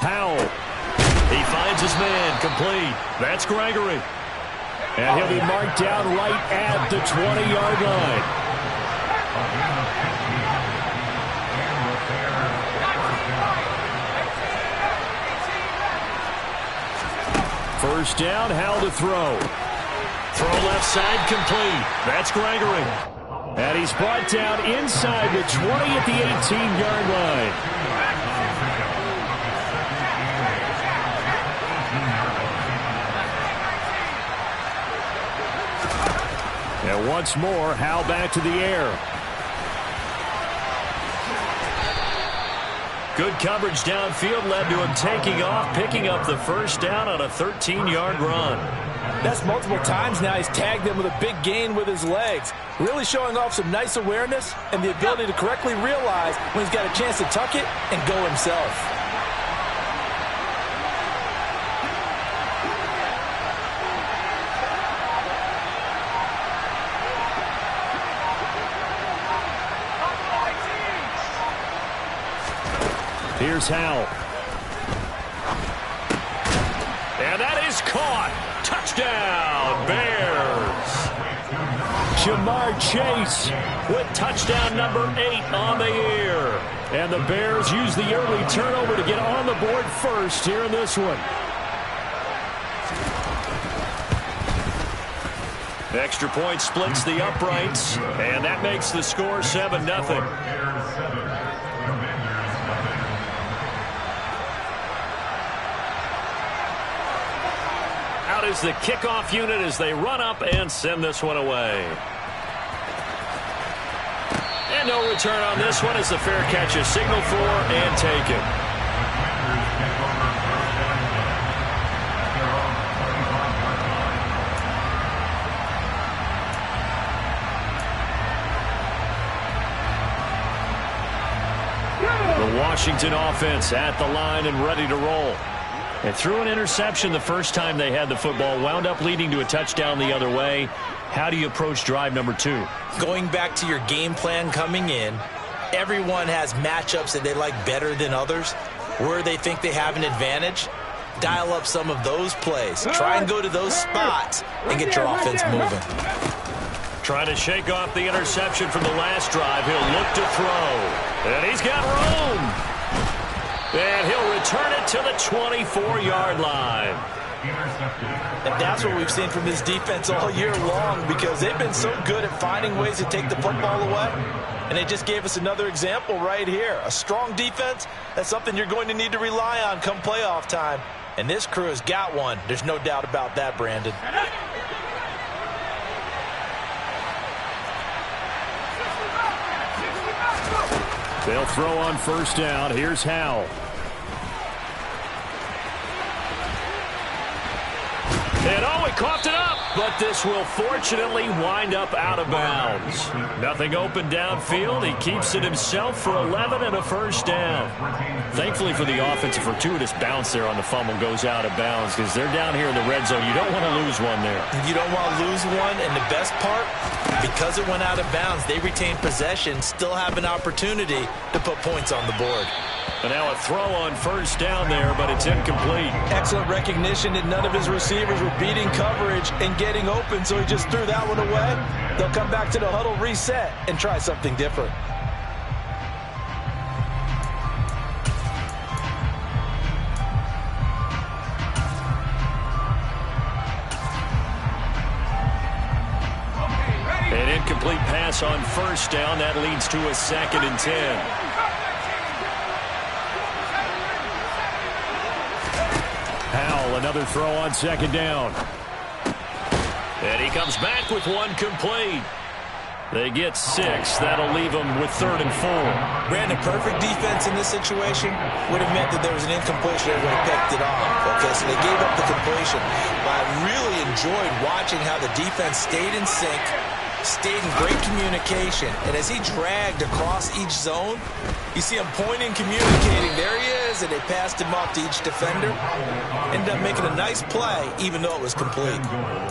Powell. He finds his man, complete. That's Gregory. And he'll be marked down right at the 20-yard line. First down, Howell to throw. Throw left side, complete. That's Gregory. And he's brought down inside the 20 at the 18-yard line. And once more, Howell back to the air. Good coverage downfield led to him taking off, picking up the first down on a 13-yard run. That's multiple times now he's tagged him with a big gain with his legs. Really showing off some nice awareness and the ability to correctly realize when he's got a chance to tuck it and go himself. Here's Howell. And that is caught. Touchdown, Bears. Jamar Chase with touchdown number 8 on the year. And the Bears use the early turnover to get on the board first here in this one. Extra point splits the uprights, and that makes the score 7-0. Out is the kickoff unit as they run up and send this one away. And no return on this one as the fair catch is signaled for and taken. The Washington offense at the line and ready to roll. And threw an interception the first time they had the football, wound up leading to a touchdown the other way. How do you approach drive number 2? Going back to your game plan coming in, everyone has matchups that they like better than others. Where they think they have an advantage, dial up some of those plays. Try and go to those spots and get your offense moving. Trying to shake off the interception from the last drive. He'll look to throw. And he's got room. And he'll return it to the 24-yard line. And that's what we've seen from this defense all year long, because they've been so good at finding ways to take the football away. And they just gave us another example right here. A strong defense, that's something you're going to need to rely on come playoff time. And this crew has got one. There's no doubt about that, Brandon. They'll throw on first down. Here's Howell. And he coughed it up, but this will fortunately wind up out of bounds. Nothing open downfield. He keeps it himself for 11 and a first down. Thankfully for the offense, a fortuitous bounce there on the fumble goes out of bounds because they're down here in the red zone. You don't want to lose one there. You don't want to lose one, and the best part, because it went out of bounds, they retain possession, still have an opportunity to put points on the board. And now a throw on first down there, but it's incomplete. Excellent recognition that none of his receivers were beating coverage and getting open, so he just threw that one away. They'll come back to the huddle, reset, and try something different. An incomplete pass on first down. That leads to a 2nd and 10. Howell, another throw on second down. And he comes back with one complete. They get 6. That'll leave them with 3rd and 4. Brandon, perfect defense in this situation would have meant that there was an incompletion. They would have picked it off. Okay, so they gave up the completion. But I really enjoyed watching how the defense stayed in sync, stayed in great communication, and as he dragged across each zone, you see him pointing, communicating. There he is, and they passed him off to each defender. Ended up making a nice play, even though it was complete.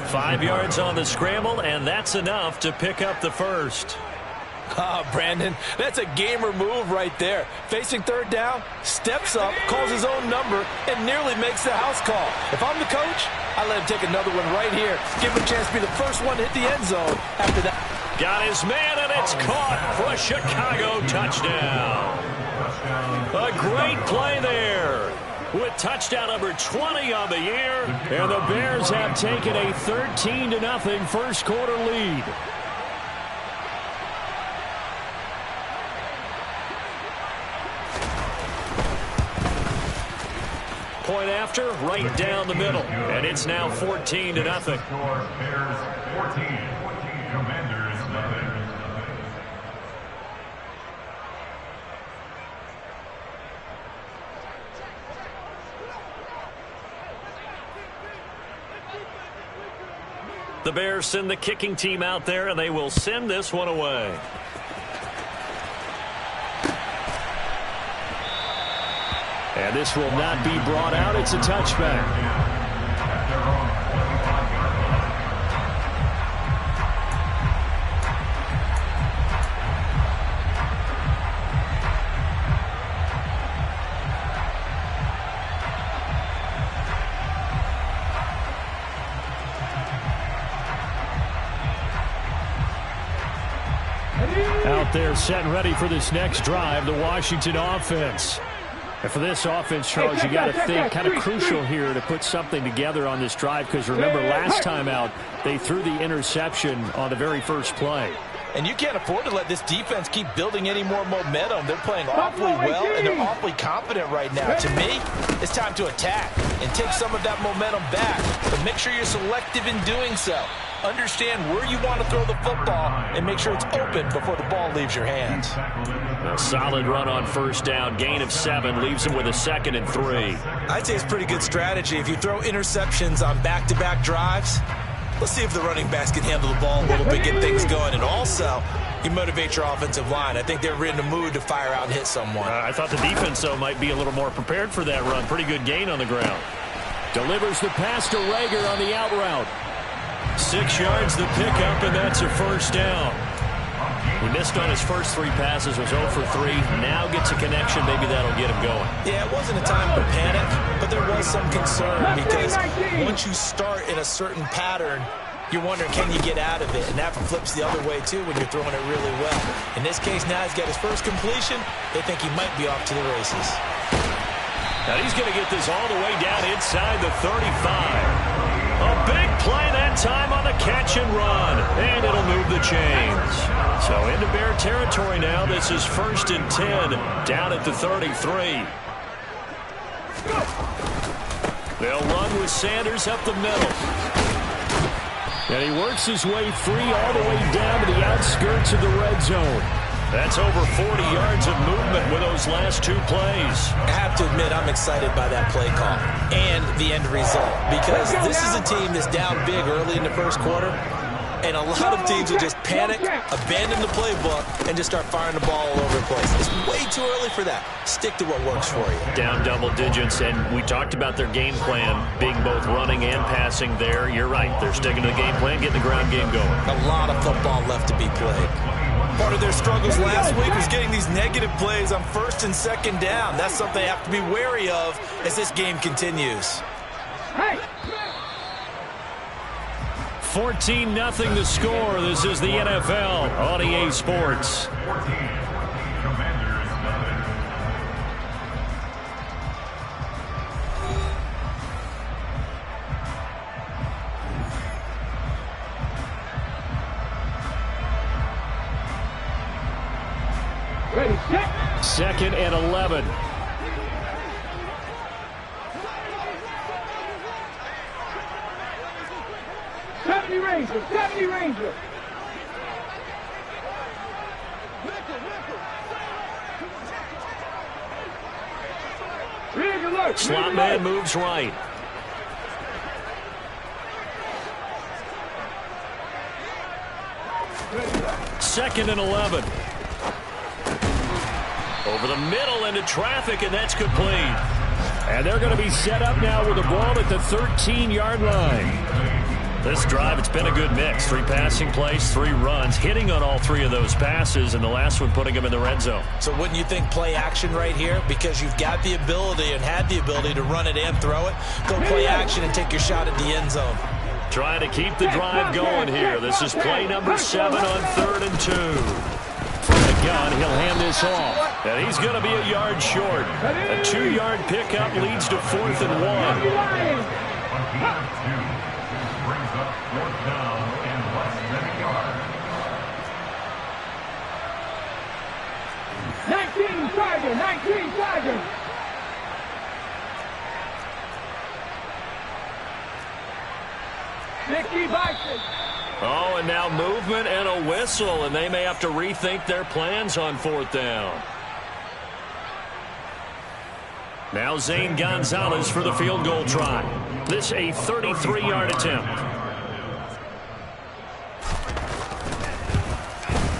5 yards on the scramble, and that's enough to pick up the first. Oh, Brandon, that's a gamer move right there. Facing third down, steps up, calls his own number, and nearly makes the house call. If I'm the coach, I let him take another one right here. Give him a chance to be the first one to hit the end zone after that. Got his man, and it's caught for a Chicago touchdown. A great play there with touchdown number 20 on the year. And the Bears have taken a 13-0 first quarter lead. Point after, right down the middle. And it's now 14-0. Bears 14, Commanders nothing. The Bears send the kicking team out there, and they will send this one away. And this will not be brought out. It's a touchback. Out there set and ready for this next drive, the Washington offense. And for this offense, Charles, you got to think kind of crucial here to put something together on this drive, because remember last time out they threw the interception on the very first play. And you can't afford to let this defense keep building any more momentum. They're playing awfully well, and they're awfully confident right now. To me, it's time to attack and take some of that momentum back. But make sure you're selective in doing so. Understand where you want to throw the football and make sure it's open before the ball leaves your hands. A solid run on first down. Gain of 7 leaves him with a 2nd and 3. I'd say it's pretty good strategy. If you throw interceptions on back-to-back drives, let's see if the running backs can handle the ball a little bit, get things going. And also, you motivate your offensive line. I think they're in the mood to fire out and hit someone. I thought the defense, though, might be a little more prepared for that run. Pretty good gain on the ground. Delivers the pass to Rager on the out route. 6 yards the pickup, and that's a first down. He missed on his first 3 passes, was 0 for 3. Now gets a connection. Maybe that'll get him going. Yeah, it wasn't a time to panic, but there was some concern because once you start in a certain pattern, you're wondering, can you get out of it? And that flips the other way, too, when you're throwing it really well. In this case, now he's got his first completion. They think he might be off to the races. Now he's going to get this all the way down inside the 35. A big play that time on the catch and run. And it'll move the chains. So into Bear territory now. This is 1st and 10 down at the 33. They'll run with Sanders up the middle. And he works his way free all the way down to the outskirts of the red zone. That's over 40 yards of movement with those last 2 plays. I have to admit, I'm excited by that play call and the end result, because this is a team that's down big early in the first quarter, and a lot of teams will just panic, abandon the playbook, and just start firing the ball all over the place. It's way too early for that. Stick to what works for you. Down double digits, and we talked about their game plan being both running and passing there. You're right. They're sticking to the game plan, getting the ground game going. A lot of football left to be played. Part of their struggles last week was getting these negative plays on 1st and 2nd down. That's something they have to be wary of as this game continues. 14-0 the score. This is the NFL on EA Sports. 14, Commanders nothing. Ready, set. 2nd and 11. Ranger, 70 Ranger. Slot man moves right. Second and 11. Over the middle into traffic, and that's complete. And they're going to be set up now with the ball at the 13-yard line. This drive, it's been a good mix. 3 passing plays, 3 runs, hitting on all 3 of those passes, and the last one putting him in the red zone. So wouldn't you think play action right here? Because you've got the ability and had the ability to run it and throw it. Go play action and take your shot at the end zone. Trying to keep the drive going here. This is play number 7 on 3rd and 2. From the gun, he'll hand this off. And he's going to be a yard short. A 2-yard pickup leads to 4th and 1. Brings up 4th down and less than a yard. 19 Tiger, 19 Tiger. Nicky Bison. Oh, and now movement and a whistle, and they may have to rethink their plans on 4th down. Now Zane Gonzalez for the field goal try. This a 33-yard attempt.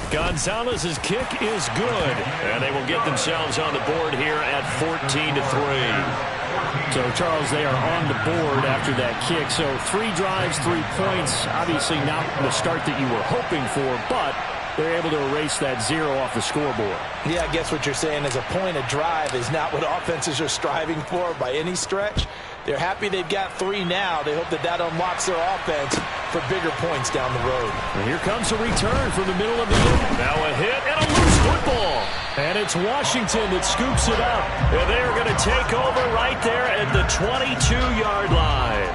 Gonzalez's kick is good, and they will get themselves on the board here at 14-3. So, Charles, they are on the board after that kick. So 3 drives, 3 points. Obviously not the start that you were hoping for, but they're able to erase that 0 off the scoreboard. Yeah, I guess what you're saying is a point a drive is not what offenses are striving for by any stretch. They're happy they've got 3 now. They hope that that unlocks their offense for bigger points down the road. And here comes a return from the middle of the end. Now a hit and a loose football. And it's Washington that scoops it up. And they're going to take over right there at the 22-yard line.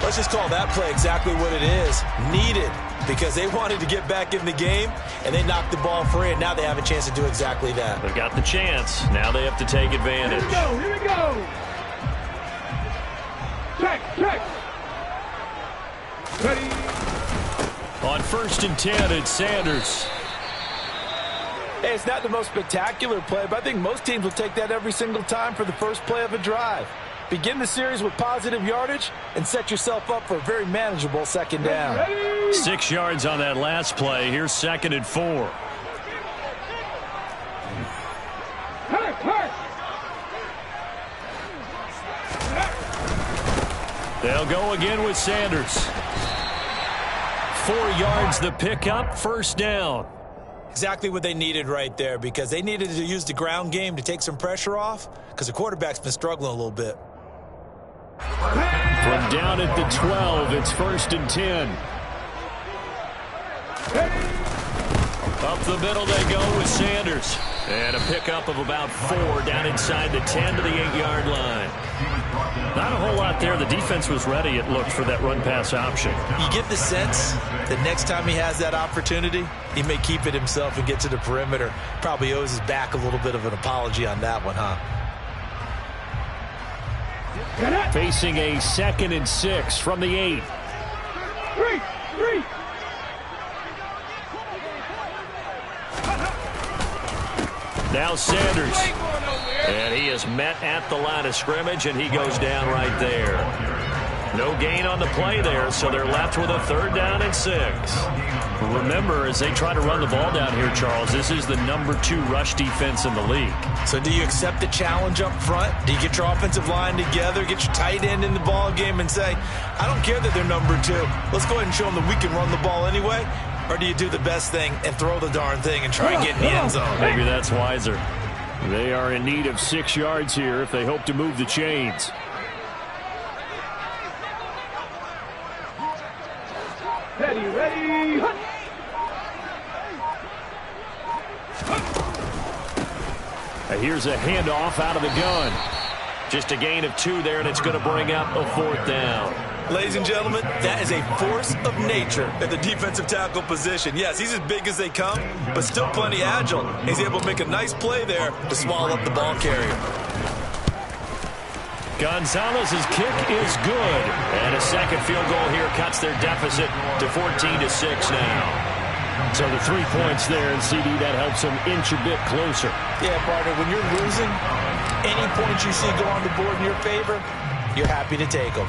Let's just call that play exactly what it is. Needed, because they wanted to get back in the game, and they knocked the ball free, and now they have a chance to do exactly that. They've got the chance. Now they have to take advantage. Here we go. Check. Ready. On 1st and 10, it's Sanders. Hey, it's not the most spectacular play, but I think most teams will take that every single time for the first play of a drive. Begin the series with positive yardage and set yourself up for a very manageable 2nd down. 6 yards on that last play. Here's 2nd and 4. They'll go again with Sanders. 4 yards the pickup, 1st down. Exactly what they needed right there, because they needed to use the ground game to take some pressure off, because the quarterback's been struggling a little bit. From down at the 12, it's 1st and 10. Up the middle they go with Sanders. And a pickup of about 4 down inside the 10 to the 8-yard line. Not a whole lot there. The defense was ready, it looked, for that run-pass option. You get the sense that next time he has that opportunity, he may keep it himself and get to the perimeter. Probably owes his back a little bit of an apology on that one, huh? Facing a 2nd and 6 from the 8. 3. Now Sanders. And he is met at the line of scrimmage, and he goes down right there. No gain on the play there, so they're left with a 3rd down and 6. Remember, as they try to run the ball down here, Charles, this is the number 2 rush defense in the league. So do you accept the challenge up front? Do you get your offensive line together, get your tight end in the ball game and say, I don't care that they're number 2. Let's go ahead and show them that we can run the ball anyway? Or do you do the best thing and throw the darn thing and try and get in the end zone? Maybe that's wiser. They are in need of 6 yards here if they hope to move the chains. Ready. Here's a handoff out of the gun. Just a gain of 2 there, and it's going to bring up a 4th down. Ladies and gentlemen, that is a force of nature at the defensive tackle position. Yes, he's as big as they come, but still plenty agile. He's able to make a nice play there to swallow up the ball carrier. Gonzalez's kick is good. And a 2nd field goal here cuts their deficit to 14-6 now. So the 3 points there, and CD, that helps them inch a bit closer. Yeah, partner, when you're losing, any points you see go on the board in your favor, you're happy to take them.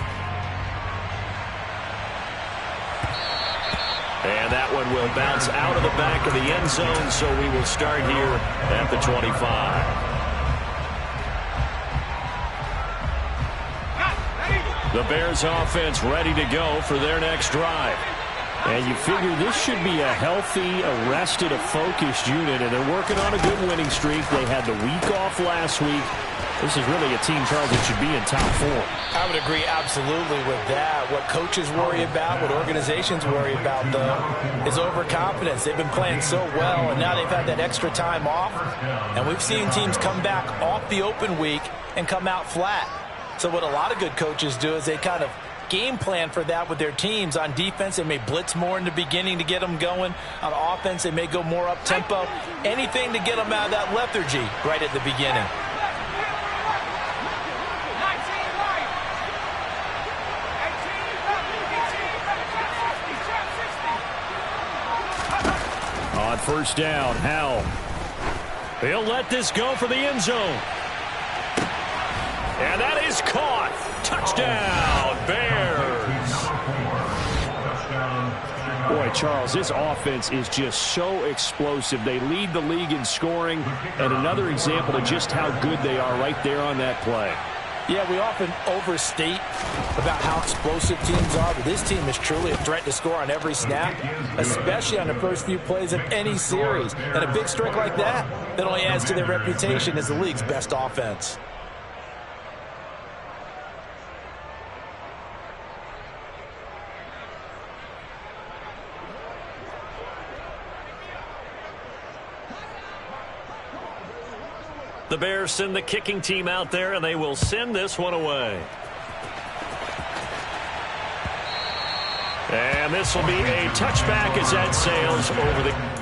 And that one will bounce out of the back of the end zone, so we will start here at the 25. The Bears offense ready to go for their next drive. And you figure this should be a healthy, a focused unit, and they're working on a good winning streak. They had the week off last week. This is really a team, Charles, that should be in top 4. I would agree absolutely with that. What coaches worry about, what organizations worry about, though, is overconfidence. They've been playing so well, and now they've had that extra time off. And we've seen teams come back off the open week and come out flat. So what a lot of good coaches do is they kind of game plan for that with their teams. On defense, they may blitz more in the beginning to get them going. On offense, they may go more up-tempo. Anything to get them out of that lethargy right at the beginning. On first down, Howell. He'll let this go for the end zone. And that is caught. Touchdown, Bears. Boy, Charles, this offense is just so explosive. They lead the league in scoring, and another example of just how good they are right there on that play. Yeah, we often overstate about how explosive teams are, but this team is truly a threat to score on every snap, especially on the first few plays of any series. And a big streak like that only adds to their reputation as the league's best offense. The Bears send the kicking team out there, and they will send this one away. And this will be a touchback as that sails over the...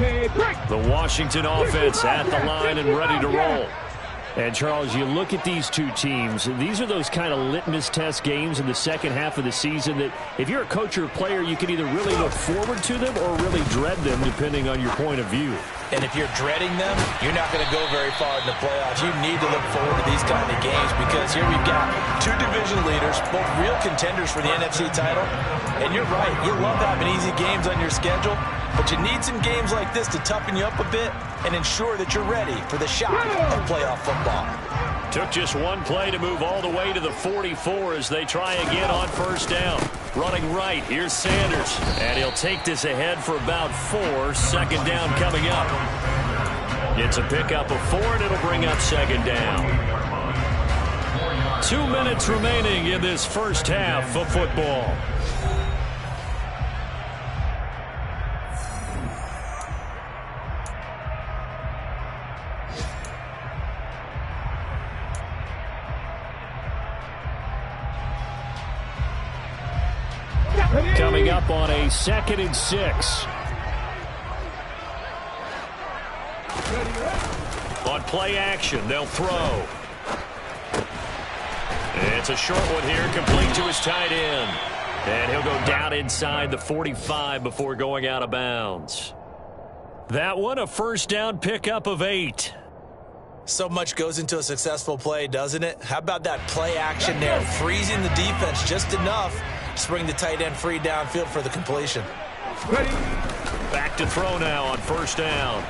Okay, break. The Washington offense at the line and ready to roll. And, Charles, you look at these two teams, these are those kind of litmus test games in the second half of the season that if you're a coach or a player, you can either really look forward to them or really dread them, depending on your point of view. And if you're dreading them, you're not going to go very far in the playoffs. You need to look forward to these kind of games because here we've got two division leaders, both real contenders for the NFC title. And you're right, you love having easy games on your schedule, but you need some games like this to toughen you up a bit and ensure that you're ready for the shock of playoff football. Took just one play to move all the way to the 44 as they try again on first down. Running right, here's Sanders. And he'll take this ahead for about 4. Second down coming up. It's a pickup of 4, and it'll bring up second down. 2 minutes remaining in this first half of football. Coming up on a 2nd and 6. On play action, they'll throw. It's a short one here, complete to his tight end. And he'll go down inside the 45 before going out of bounds. That one, a first down pickup of 8. So much goes into a successful play, doesn't it? How about that play action there, freezing the defense just enough to bring the tight end free downfield for the completion. Ready. Back to throw now on first down.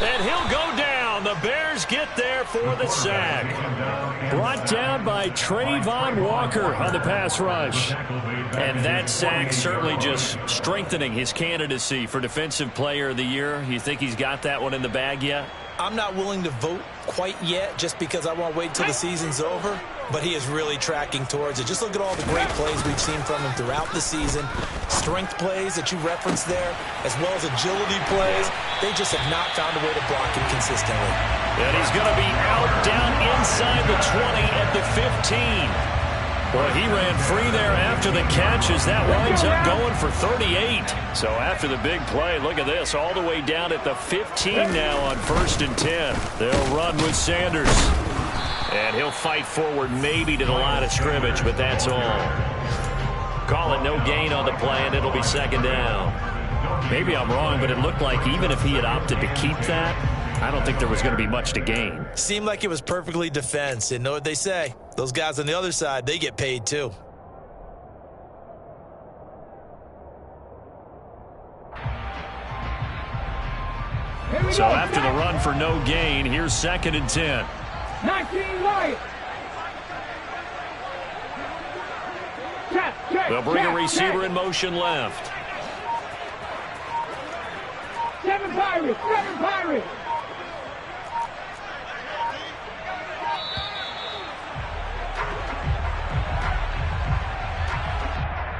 And he'll go down. The Bears get there for the sack. Brought down by Trayvon Walker on the pass rush. And that sack certainly just strengthening his candidacy for Defensive Player of the Year. You think he's got that one in the bag yet? I'm not willing to vote quite yet just because I want to wait until the season's over, but he is really tracking towards it. Just look at all the great plays we've seen from him throughout the season. Strength plays that you referenced there, as well as agility plays. They just have not found a way to block him consistently. And he's going to be out down inside the 20 at the 15. Well, he ran free there after the catch as that winds up going for 38. So after the big play, look at this, all the way down at the 15 now on 1st and 10. They'll run with Sanders. And he'll fight forward maybe to the line of scrimmage, but that's all. Call it no gain on the play, and it'll be second down. Maybe I'm wrong, but it looked like even if he had opted to keep that, I don't think there was going to be much to gain. Seemed like it was perfectly defense. And know what they say? Those guys on the other side, they get paid too. So after the run for no gain, here's 2nd and 10. 19 right. They'll bring a receiver in motion left. 7 Pirates. 7 Pirates.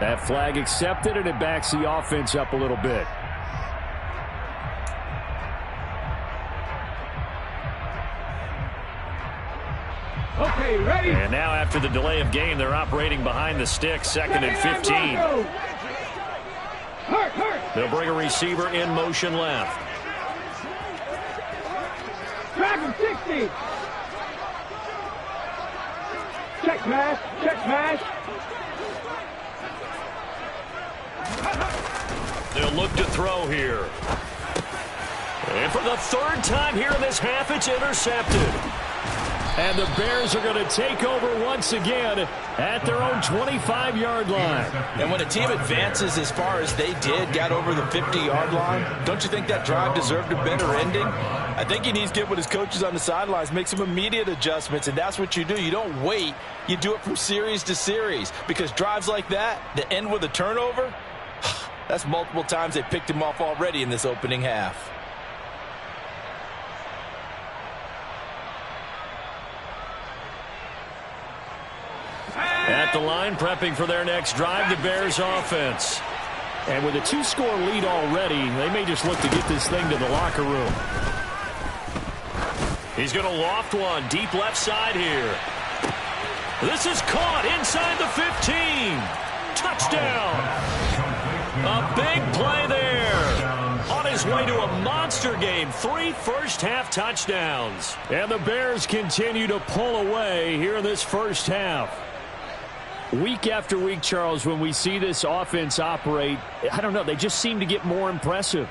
That flag accepted, and it backs the offense up a little bit. Okay, ready. And now after the delay of game, they're operating behind the stick, 2nd and 15. They'll bring a receiver in motion left. Dragon 60. Check pass. Check pass. They'll look to throw here. And for the 3rd time here in this half, it's intercepted. And the Bears are going to take over once again at their own 25-yard line. And when a team advances as far as they did, got over the 50-yard line, don't you think that drive deserved a better ending? I think he needs to get with his coaches on the sidelines, make some immediate adjustments, and that's what you do. You don't wait. You do it from series to series, because drives like that end with a turnover, that's multiple times they picked him off already in this opening half. At the line, prepping for their next drive, the Bears offense. And with a 2-score lead already, they may just look to get this thing to the locker room. He's going to loft one deep left side here. This is caught inside the 15. Touchdown. A big play there. On his its way to a monster game. 3 first-half touchdowns. And the Bears continue to pull away here in this first half. Week after week, Charles, when we see this offense operate, I don't know, they just seem to get more impressive.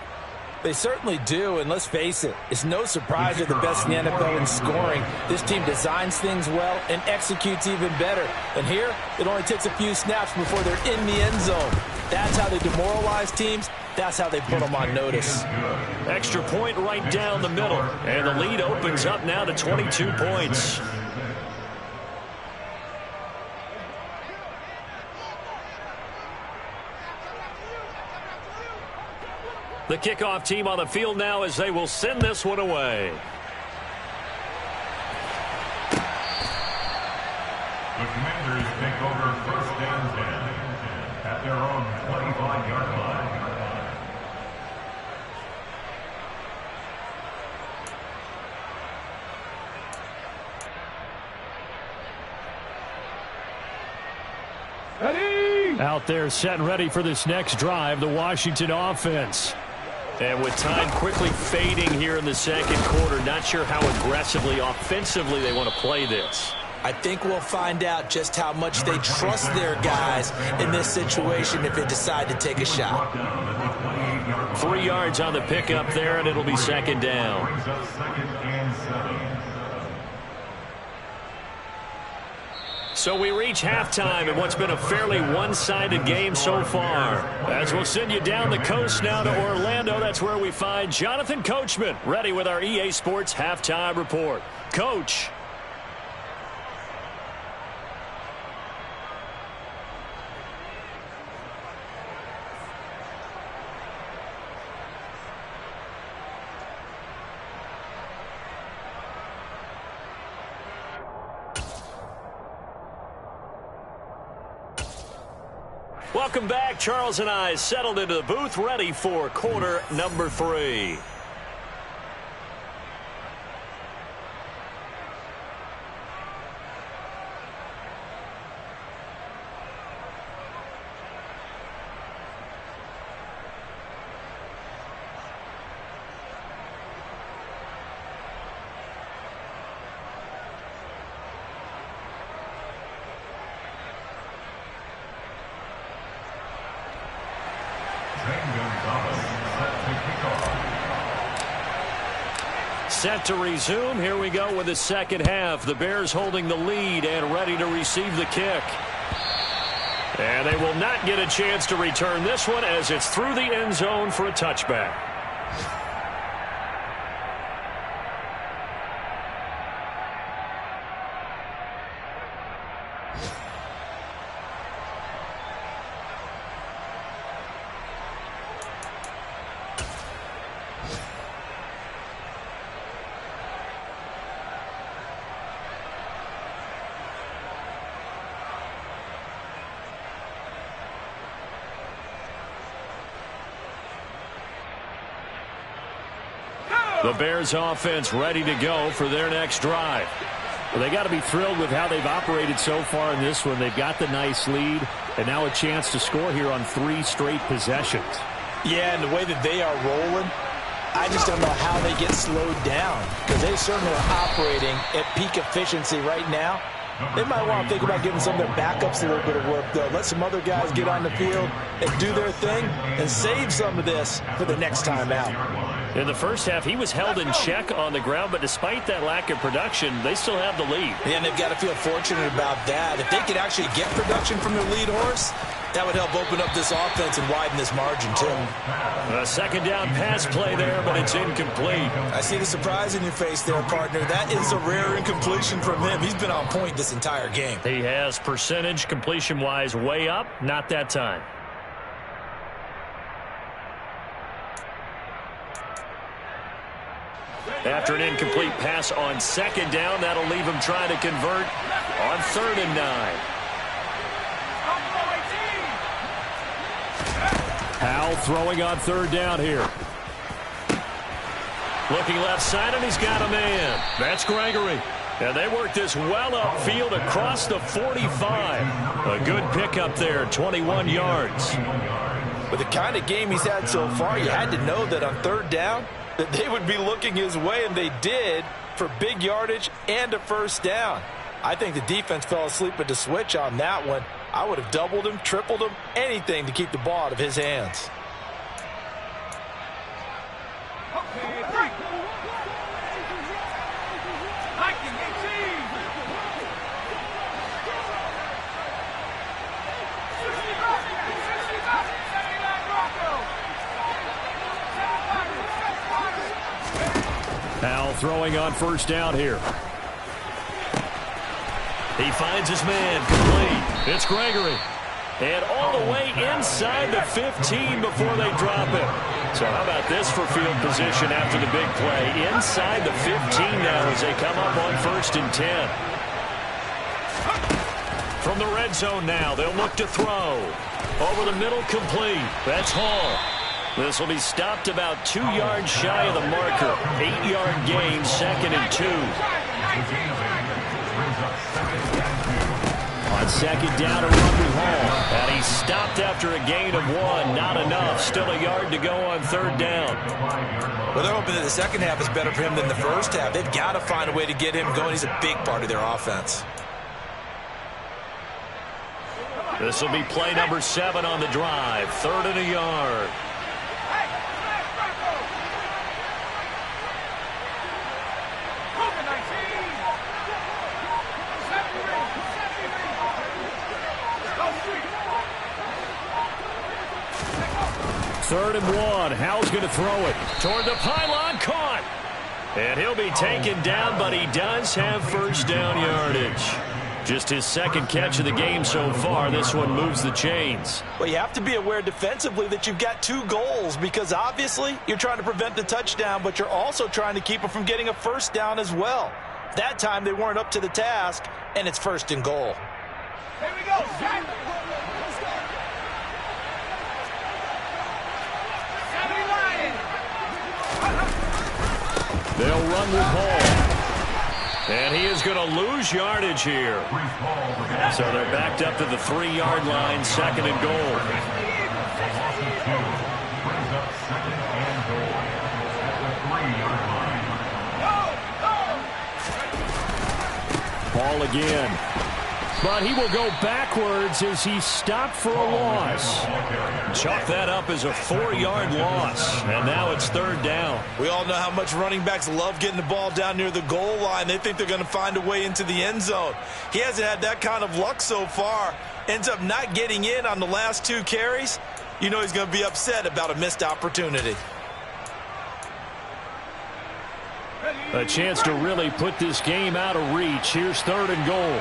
They certainly do, and let's face it, it's no surprise they're the best in the NFL in scoring. This team designs things well and executes even better. And here, it only takes a few snaps before they're in the end zone. That's how they demoralize teams. That's how they put them on notice. Extra point right down the middle, and the lead opens up now to 22 points. The kickoff team on the field now as they will send this one away. The Commanders take over first and 10 at their own 25-yard line. Ready! Out there set and ready for this next drive, the Washington offense. And with time quickly fading here in the second quarter, not sure how aggressively, offensively they want to play this. I think we'll find out just how much they trust their guys in this situation if they decide to take a shot. 3 yards on the pickup there, and it'll be second down. Brings us second and 7. So we reach halftime in what's been a fairly one-sided game so far. As we'll send you down the coast now to Orlando, that's where we find Jonathan Coachman, ready with our EA Sports Halftime Report. Coach. Welcome back. Charles and I settled into the booth, ready for quarter number 3. Set to resume. Here we go with the second half. The Bears holding the lead and ready to receive the kick. And they will not get a chance to return this one as it's through the end zone for a touchback. The Bears offense ready to go for their next drive. Well, they got to be thrilled with how they've operated so far in this one. They've got the nice lead, and now a chance to score here on 3 straight possessions. Yeah, and the way that they are rolling, I just don't know how they get slowed down, because they certainly are operating at peak efficiency right now. They might want to think about giving some of their backups a little bit of work, though. Let some other guys get on the field and do their thing and save some of this for the next time out. In the first half, he was held in check on the ground, but despite that lack of production, they still have the lead. And they've got to feel fortunate about that. If they could actually get production from their lead horse, that would help open up this offense and widen this margin, too. A second down pass play there, but it's incomplete. I see the surprise in your face there, partner. That is a rare incompletion from him. He's been on point this entire game. He has percentage completion-wise way up, not that time. After an incomplete pass on second down, that'll leave him trying to convert on 3rd and 9. Powell throwing on 3rd down here. Looking left side, and he's got a man. That's Gregory. And they work this well upfield across the 45. A good pickup there, 21 yards. With the kind of game he's had so far, you had to know that on third down that they would be looking his way, and they did, for big yardage and a first down. I think the defense fell asleep at the switch on that one. I would have doubled him, tripled him, anything to keep the ball out of his hands. Now throwing on first down here. He finds his man complete. It's Gregory. And all the way inside the 15 before they drop it. So how about this for field position after the big play? Inside the 15 now as they come up on 1st and 10. From the red zone now, they'll look to throw. Over the middle, complete. That's Hall. This will be stopped about 2 yards shy of the marker. 8-yard gain, 2nd and 2. On 2nd down to run with Hall. And he's stopped after a gain of 1. Not enough. Still a yard to go on 3rd down. Well, they're hoping that the second half is better for him than the first half. They've got to find a way to get him going. He's a big part of their offense. This will be play number 7 on the drive. 3rd and a yard. Third and 1. Howell's going to throw it toward the pylon. Caught. And he'll be taken down, but he does have first down yardage. Just his 2nd catch of the game so far. This one moves the chains. Well, you have to be aware defensively that you've got 2 goals, because obviously you're trying to prevent the touchdown, but you're also trying to keep them from getting a first down as well. That time they weren't up to the task, and it's 1st and goal. Here we go, Jack. They'll run with Hall. And he is going to lose yardage here. So they're backed up to the 3-yard line, 2nd and goal. Ball again. But he will go backwards as he stopped for a loss. Chalk that up as a 4-yard loss. And now it's 3rd down. We all know how much running backs love getting the ball down near the goal line. They think they're going to find a way into the end zone. He hasn't had that kind of luck so far. Ends up not getting in on the last 2 carries. You know he's going to be upset about a missed opportunity. A chance to really put this game out of reach. Here's 3rd and goal.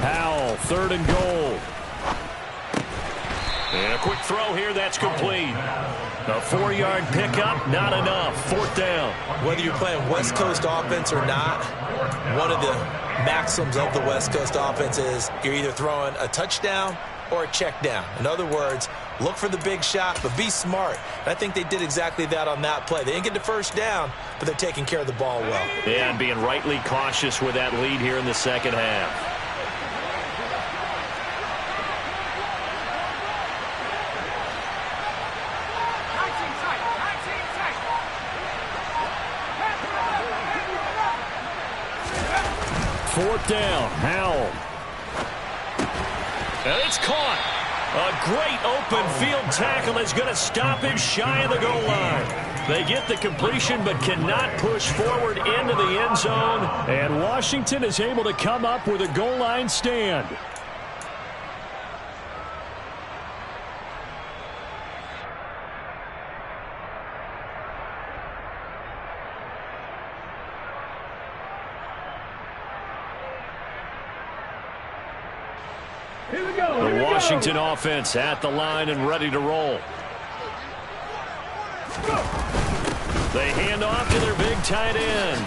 Howell, 3rd and goal. And a quick throw here, that's complete. A 4-yard pickup, not enough. 4th down. Whether you're playing West Coast offense or not, one of the maxims of the West Coast offense is you're either throwing a touchdown or a check down. In other words, look for the big shot, but be smart. And I think they did exactly that on that play. They didn't get the first down, but they're taking care of the ball well. Yeah, and being rightly cautious with that lead here in the 2nd half. Fourth down, Howell. And it's caught. A great open field tackle is going to stop him shy of the goal line. They get the completion but cannot push forward into the end zone. And Washington is able to come up with a goal line stand. The Washington offense at the line and ready to roll. They hand off to their big tight end.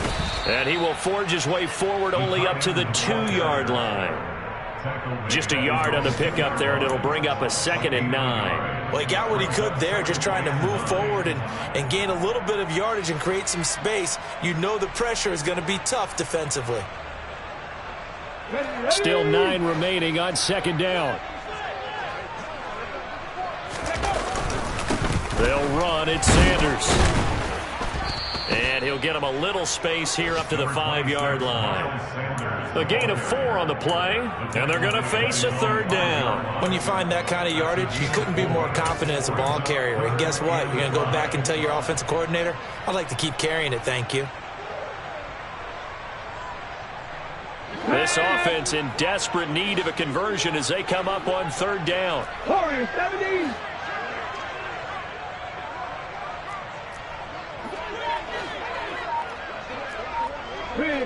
And he will forge his way forward only up to the 2-yard line. Just a yard on the pickup there, and it'll bring up a 2nd and 9. Well, he got what he could there, just trying to move forward and gain a little bit of yardage and create some space. You know the pressure is going to be tough defensively. Still 9 remaining on second down. They'll run. It's Sanders. And he'll get him a little space here up to the 5-yard line. A gain of 4 on the play, and they're going to face a third down. When you find that kind of yardage, you couldn't be more confident as a ball carrier. And guess what? You're going to go back and tell your offensive coordinator, I'd like to keep carrying it, thank you. This offense in desperate need of a conversion as they come up on third down. 70.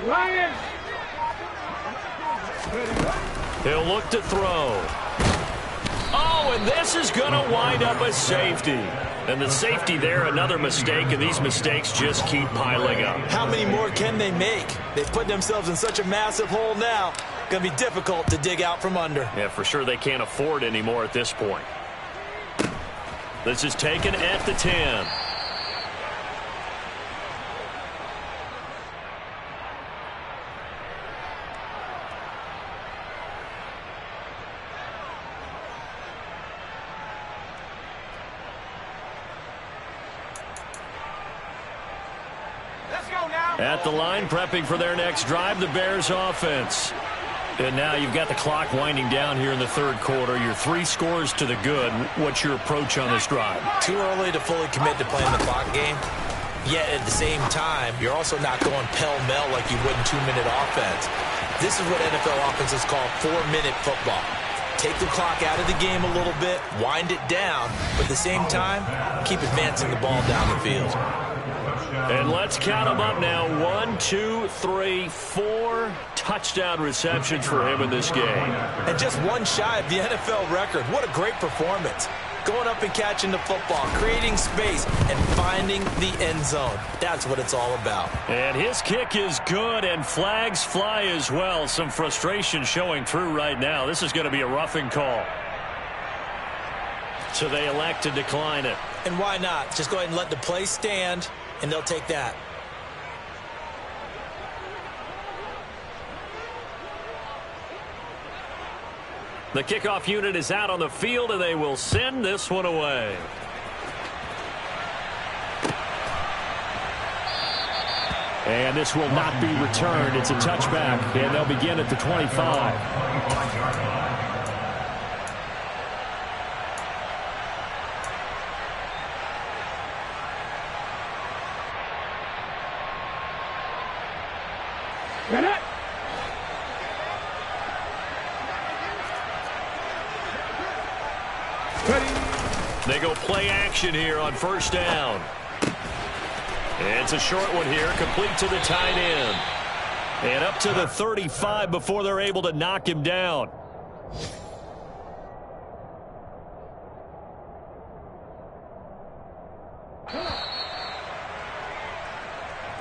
Lions. He'll look to throw. Oh, and this is going to wind up a safety. And the safety there, another mistake, and these mistakes just keep piling up. How many more can they make? They've put themselves in such a massive hole now. Going to be difficult to dig out from under. Yeah, for sure they can't afford any more at this point. This is taken at the 10. At the line, prepping for their next drive, the Bears offense. And now you've got the clock winding down here in the third quarter. Your 3 scores to the good. What's your approach on this drive? Too early to fully commit to playing the clock game. Yet at the same time, you're also not going pell-mell like you would in 2-minute offense. This is what NFL offenses call 4-minute football. Take the clock out of the game a little bit, wind it down, but at the same time, keep advancing the ball down the field. And let's count them up now. 1, 2, 3, 4 touchdown receptions for him in this game. And just one shy of the NFL record. What a great performance. Going up and catching the football, creating space, and finding the end zone. That's what it's all about. And his kick is good, and flags fly as well. Some frustration showing through right now. This is going to be a roughing call. So they elect to decline it. And why not? Just go ahead and let the play stand, and they'll take that. The kickoff unit is out on the field, and they will send this one away. And this will not be returned. It's a touchback, and they'll begin at the 25. They go play action here on first down. It's a short one here, complete to the tight end. And up to the 35 before they're able to knock him down.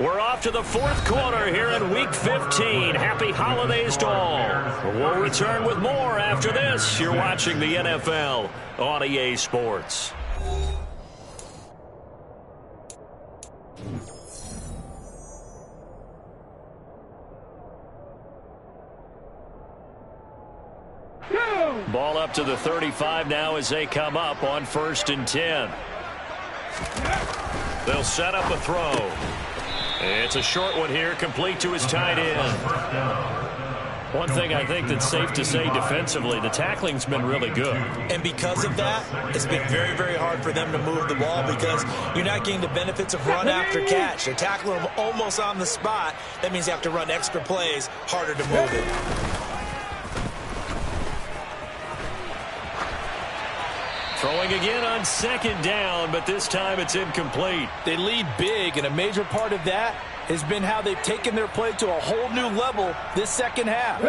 We're off to the fourth quarter here in Week 15. Happy holidays to all. We'll return with more after this. You're watching the NFL on EA Sports. Ball up to the 35 now as they come up on 1st and 10. They'll set up a throw. It's a short one here, complete to his tight end. One thing I think that's safe to say defensively, the tackling's been really good. And because of that, it's been very, very hard for them to move the ball because you're not getting the benefits of run after catch. They're tackling them almost on the spot. That means you have to run extra plays, harder to move it. Throwing again on 2nd down, but this time it's incomplete. They lead big, and a major part of that has been how they've taken their play to a whole new level this second half.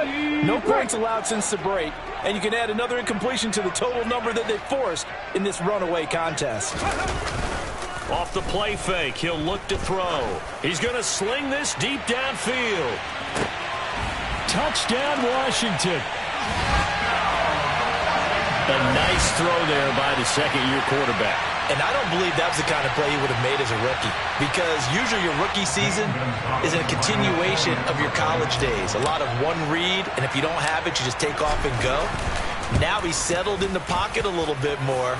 No points allowed since the break, and you can add another incompletion to the total number that they forced in this runaway contest. Off the play fake, he'll look to throw. He's going to sling this deep downfield. Touchdown, Washington. A nice throw there by the second-year quarterback. And I don't believe that was the kind of play he would have made as a rookie, because usually your rookie season is a continuation of your college days. A lot of one read, and if you don't have it, you just take off and go. Now he's settled in the pocket a little bit more,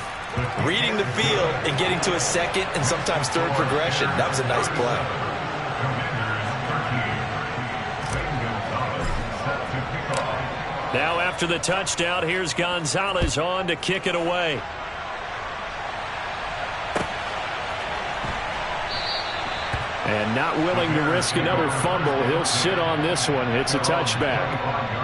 reading the field and getting to a second and sometimes third progression. That was a nice play. Now after the touchdown, here's Gonzalez on to kick it away. And not willing to risk another fumble, he'll sit on this one. It's a touchback.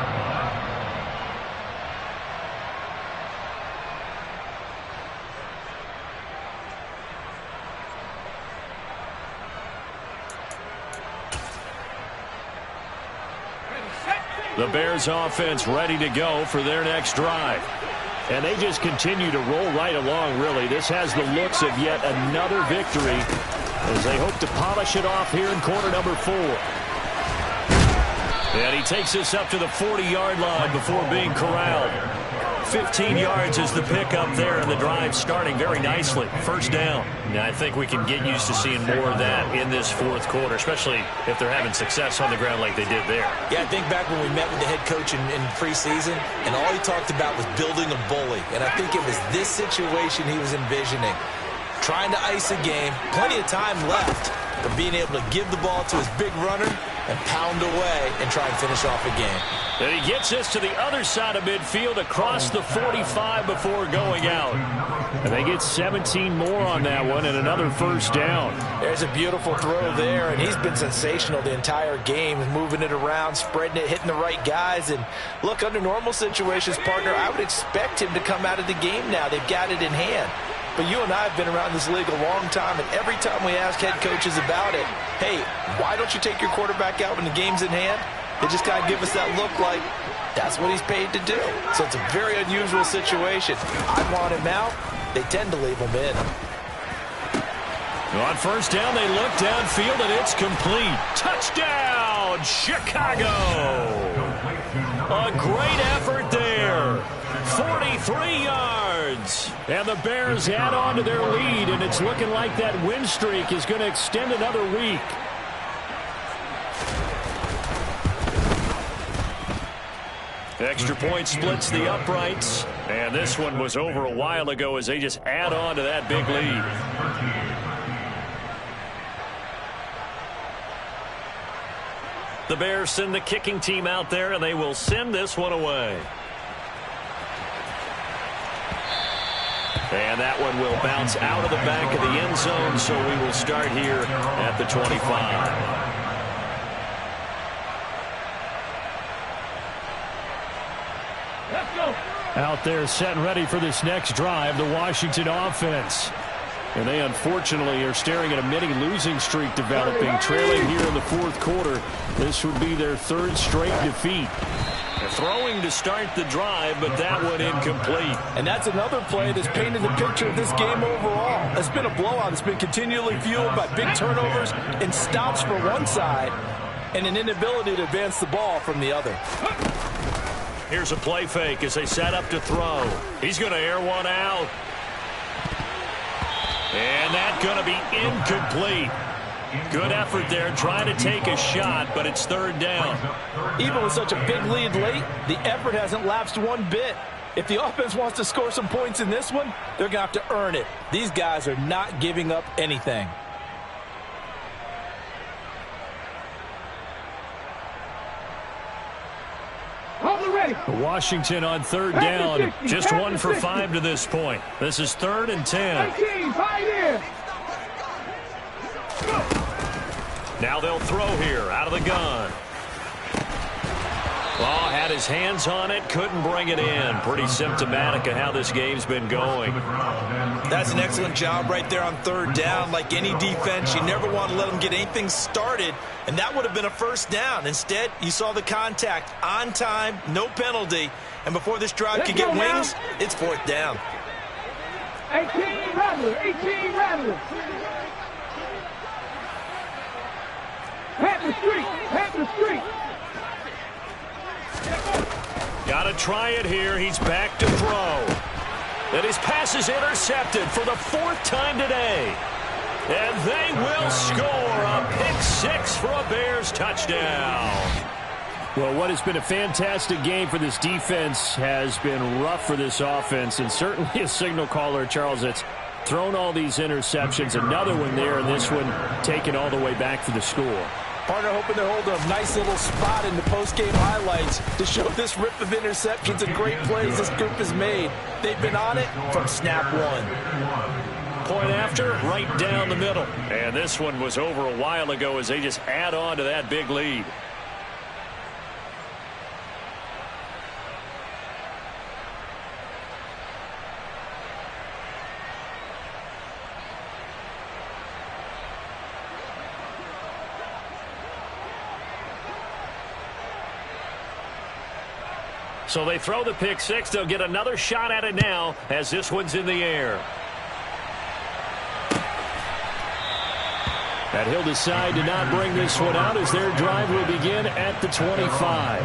The Bears offense ready to go for their next drive. And they just continue to roll right along, really. This has the looks of yet another victory as they hope to polish it off here in quarter number 4. And he takes this up to the 40-yard line before being corralled. 15 yards is the pickup there, and the drive starting very nicely. First down. Now, I think we can get used to seeing more of that in this fourth quarter, especially if they're having success on the ground like they did there. Yeah, I think back when we met with the head coach in preseason, and all he talked about was building a bully. And I think it was this situation he was envisioning. Trying to ice a game, plenty of time left, but being able to give the ball to his big runner and pound away and try and finish off a game. And he gets this to the other side of midfield across the 45 before going out. And they get 17 more on that one and another first down. There's a beautiful throw there, and he's been sensational the entire game, moving it around, spreading it, hitting the right guys. And look, under normal situations, partner, I would expect him to come out of the game now. They've got it in hand. But you and I have been around this league a long time, and every time we ask head coaches about it, hey, why don't you take your quarterback out when the game's in hand? They just kind of give us that look like that's what he's paid to do. So it's a very unusual situation. I want him out. They tend to leave him in. On first down, they look downfield, and it's complete. Touchdown, Chicago! A great effort there. 43 yards. And the Bears add on to their lead, and it's looking like that win streak is going to extend another week. Extra point splits the uprights, and this one was over a while ago as they just add on to that big lead. The Bears send the kicking team out there, and they will send this one away. And that one will bounce out of the back of the end zone, so we will start here at the 25. Out there set and ready for this next drive, the Washington offense. And they unfortunately are staring at a mini losing streak developing, trailing here in the fourth quarter. This would be their third straight defeat. They're throwing to start the drive, but that one incomplete. And that's another play that's painted the picture of this game overall. It's been a blowout. It's been continually fueled by big turnovers and stops for one side and an inability to advance the ball from the other. Here's a play fake as they set up to throw. He's going to air one out. And that's going to be incomplete. Good effort there trying to take a shot, but it's third down. Even with such a big lead late, the effort hasn't lapsed one bit. If the offense wants to score some points in this one, they're going to have to earn it. These guys are not giving up anything. Washington on third down, just 1 for 5 to this point. This is 3rd and 10. Now they'll throw here out of the gun. Well, had his hands on it, couldn't bring it in. Pretty symptomatic of how this game's been going. That's an excellent job right there on third down. Like any defense, you never want to let them get anything started, and that would have been a first down. Instead, you saw the contact on time, no penalty, and before this drive could get wings, it's fourth down. 18 Rattler, 18 Rattler. Panther Street. Got to try it here. He's back to throw. And his pass is intercepted for the 4th time today. And they will score a pick 6 for a Bears touchdown. Well, what has been a fantastic game for this defense has been rough for this offense, and certainly a signal caller, Charles, that's thrown all these interceptions. Another one there, and this one taken all the way back for the score. Partner hoping they're holding a nice little spot in the post-game highlights to show this rip of interceptions and great plays this group has made. They've been on it from snap one. Point after, right down the middle. And this one was over a while ago as they just add on to that big lead. So they throw the pick 6. They'll get another shot at it now as this one's in the air. And he'll decide to not bring this one out as their drive will begin at the 25.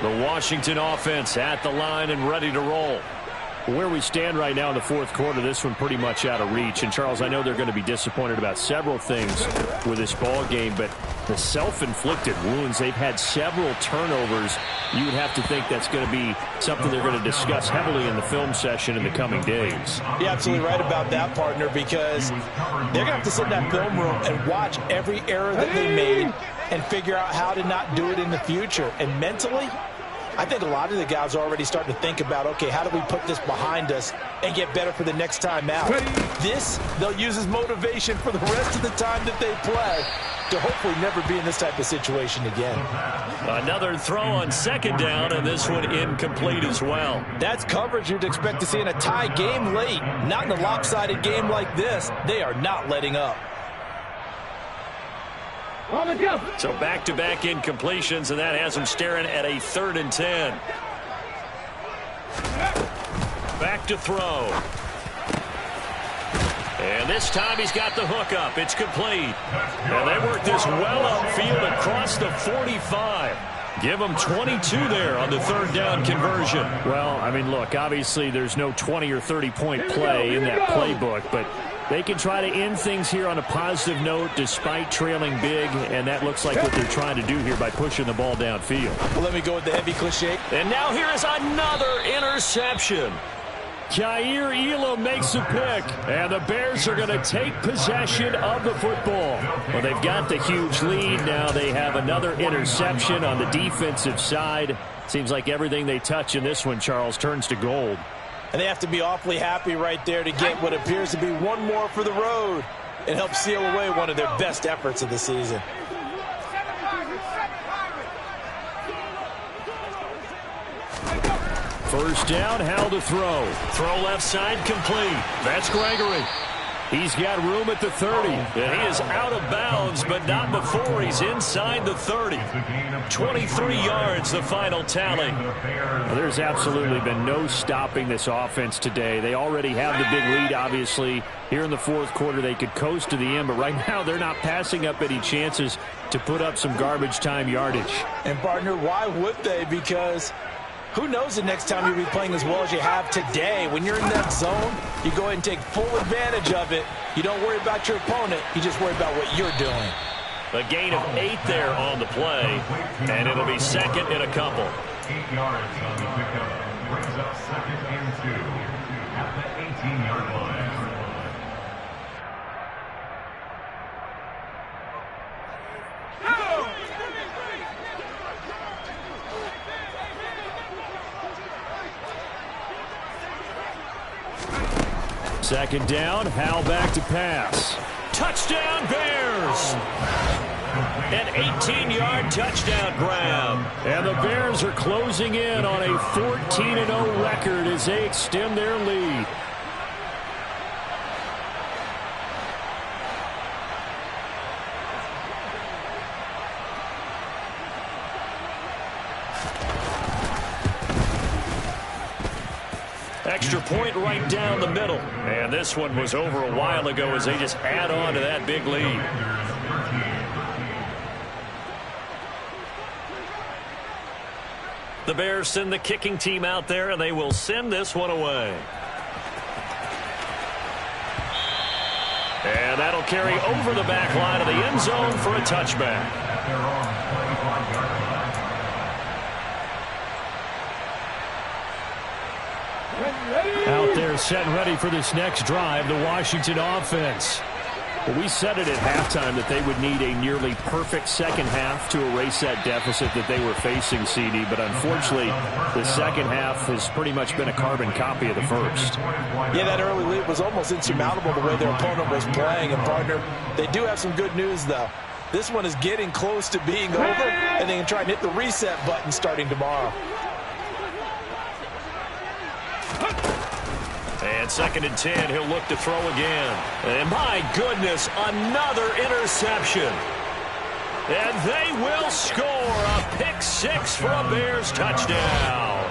The Washington offense at the line and ready to roll. Where we stand right now in the 4th quarter, this one pretty much out of reach. And, Charles, I know they're going to be disappointed about several things with this ball game, but the self-inflicted wounds, they've had several turnovers. You would have to think that's going to be something they're going to discuss heavily in the film session in the coming days. You're absolutely right about that, partner, because they're going to have to sit in that film room and watch every error that they made and figure out how to not do it in the future. And mentally, I think a lot of the guys are already starting to think about, okay, how do we put this behind us and get better for the next time out? This, they'll use as motivation for the rest of the time that they play to hopefully never be in this type of situation again. Another throw on 2nd down, and this one incomplete as well. That's coverage you'd expect to see in a tie game late. Not in a lopsided game like this. They are not letting up. So back-to-back incompletions, and that has them staring at a 3rd and 10. Back to throw. And this time he's got the hook up. It's complete. And they work this well upfield across the 45. Give them 22 there on the 3rd down conversion. Well, I mean, look, obviously there's no 20 or 30-point play in that playbook, but they can try to end things here on a positive note despite trailing big, and that looks like what they're trying to do here by pushing the ball downfield. Well, let me go with the heavy cliche. And now here is another interception. Jair Elam makes a pick, and the Bears are going to take possession of the football. Well, they've got the huge lead. Now they have another interception on the defensive side. Seems like everything they touch in this one, Charles, turns to gold. And they have to be awfully happy right there to get what appears to be one more for the road and help seal away one of their best efforts of the season. First down, Howell to throw. Throw left side, complete. That's Gregory. He's got room at the 30. And he is out of bounds, but not before he's inside the 30. 23 yards, the final tally. Well, there's absolutely been no stopping this offense today. They already have the big lead, obviously. Here in the 4th quarter, they could coast to the end, but right now they're not passing up any chances to put up some garbage time yardage. And, partner, why would they? Because who knows the next time you'll be playing as well as you have today. When you're in that zone, you go ahead and take full advantage of it. You don't worry about your opponent. You just worry about what you're doing. A gain of 8 there on the play, and it'll be 2nd and a couple. 8 yards on the pickup. Brings up 2nd and 2 at the 18-yard line. Second down, Howell back to pass. Touchdown Bears! An 18-yard touchdown grab. And the Bears are closing in on a 14-0 record as they extend their lead. Extra point right down the middle. And this one was over a while ago as they just add on to that big lead. The Bears send the kicking team out there, and they will send this one away. And that'll carry over the back line of the end zone for a touchback. Out there set and ready for this next drive, the Washington offense. Well, we said it at halftime that they would need a nearly perfect second half to erase that deficit that they were facing, CD. But unfortunately, the second half has pretty much been a carbon copy of the first. Yeah, that early lead was almost insurmountable the way their opponent was playing. And, partner, they do have some good news, though. This one is getting close to being over, and they can try and hit the reset button starting tomorrow. And 2nd and 10, he'll look to throw again. And my goodness, another interception. And they will score a pick-6 for a Bears touchdown.